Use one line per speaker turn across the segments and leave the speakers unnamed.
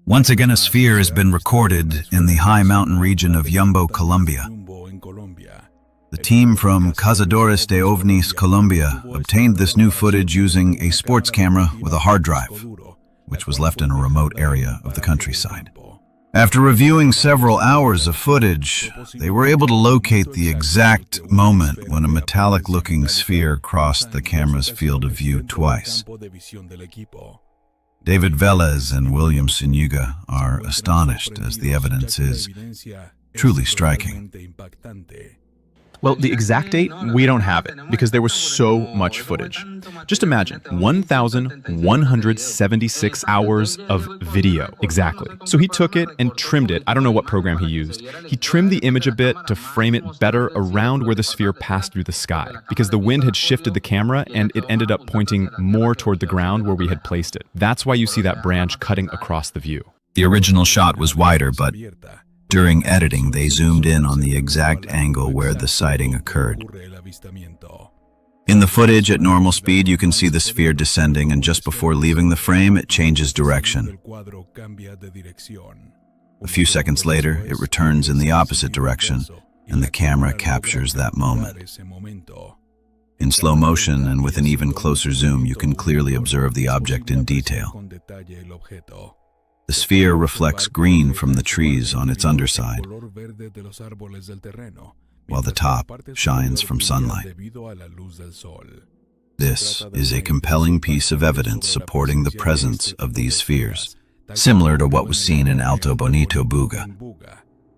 Once again, a sphere has been recorded in the high mountain region of Yumbo, Colombia. The team from Cazadores de OVNIs, Colombia, obtained this new footage using a sports camera with a hard drive, which was left in a remote area of the countryside. After reviewing several hours of footage, they were able to locate the exact moment when a metallic-looking sphere crossed the camera's field of view twice. David Velez and William Zuniga are astonished, as the evidence is truly striking.
Well, the exact date, we don't have it, because there was so much footage. Just imagine, 1,176 hours of video, exactly. So he took it and trimmed it. I don't know what program he used. He trimmed the image a bit to frame it better around where the sphere passed through the sky, because the wind had shifted the camera and it ended up pointing more toward the ground where we had placed it. That's why you see that branch cutting across the view.
The original shot was wider, but during editing, they zoomed in on the exact angle where the sighting occurred. In the footage at normal speed, you can see the sphere descending, and just before leaving the frame, it changes direction. A few seconds later, it returns in the opposite direction, and the camera captures that moment. In slow motion and with an even closer zoom, you can clearly observe the object in detail. The sphere reflects green from the trees on its underside, while the top shines from sunlight. This is a compelling piece of evidence supporting the presence of these spheres, similar to what was seen in Alto Bonito, Buga.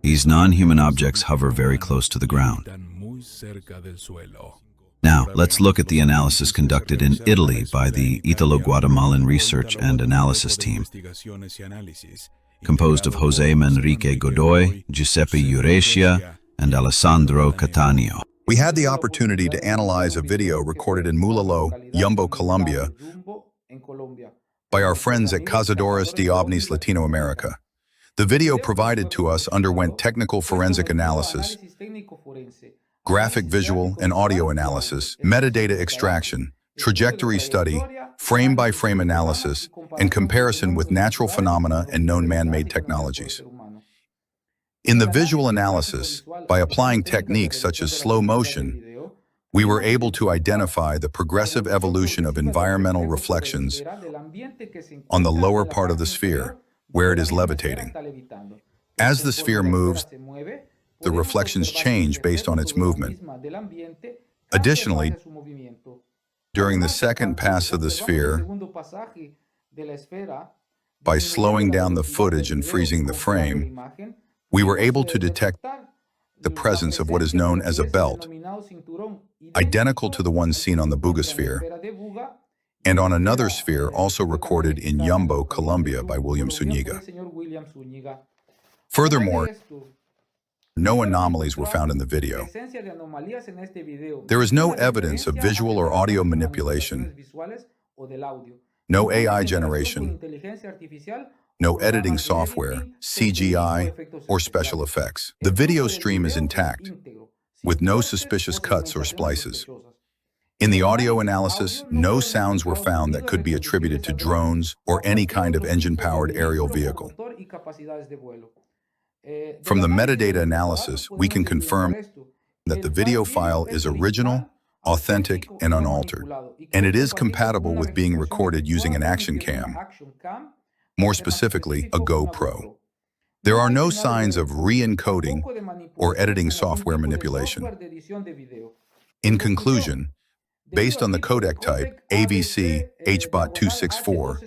These non-human objects hover very close to the ground. Now, let's look at the analysis conducted in Italy by the Italo-Guatemalan Research and Analysis Team, composed of José Manrique Godoy, Giuseppe Urecia, and Alessandro Cattaneo.
We had the opportunity to analyze a video recorded in Mulalo, Yumbo, Colombia, by our friends at Cazadores de OVNIs Latino America. The video provided to us underwent technical forensic analysis, graphic, visual, and audio analysis, metadata extraction, trajectory study, frame-by-frame analysis, and comparison with natural phenomena and known man-made technologies. In the visual analysis, by applying techniques such as slow motion, we were able to identify the progressive evolution of environmental reflections on the lower part of the sphere, where it is levitating. As the sphere moves, the reflections change based on its movement. Additionally, during the second pass of the sphere, by slowing down the footage and freezing the frame, we were able to detect the presence of what is known as a belt, identical to the one seen on the Buga sphere, and on another sphere also recorded in Yumbo, Colombia by William Zuniga. Furthermore, no anomalies were found in the video. There is no evidence of visual or audio manipulation, no AI generation, no editing software, CGI, or special effects. The video stream is intact, with no suspicious cuts or splices. In the audio analysis, no sounds were found that could be attributed to drones or any kind of engine-powered aerial vehicle. From the metadata analysis, we can confirm that the video file is original, authentic, and unaltered, and it is compatible with being recorded using an action cam, more specifically, a GoPro. There are no signs of re-encoding or editing software manipulation. In conclusion, based on the codec type AVC HBOT264,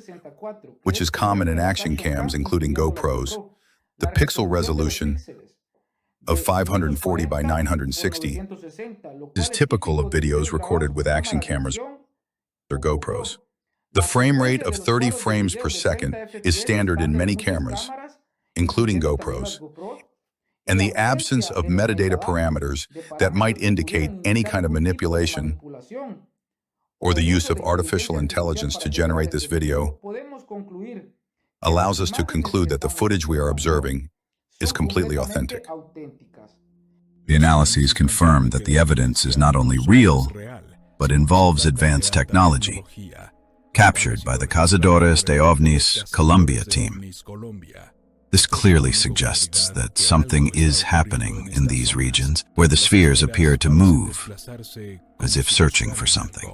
which is common in action cams including GoPros, the pixel resolution of 540 by 960 is typical of videos recorded with action cameras or GoPros. The frame rate of 30 frames per second is standard in many cameras, including GoPros, and the absence of metadata parameters that might indicate any kind of manipulation or the use of artificial intelligence to generate this video allows us to conclude that the footage we are observing is completely authentic.
The analyses confirm that the evidence is not only real, but involves advanced technology. captured by the Cazadores de OVNIs Colombia team. This clearly suggests that something is happening in these regions where the spheres appear to move, as if searching for something.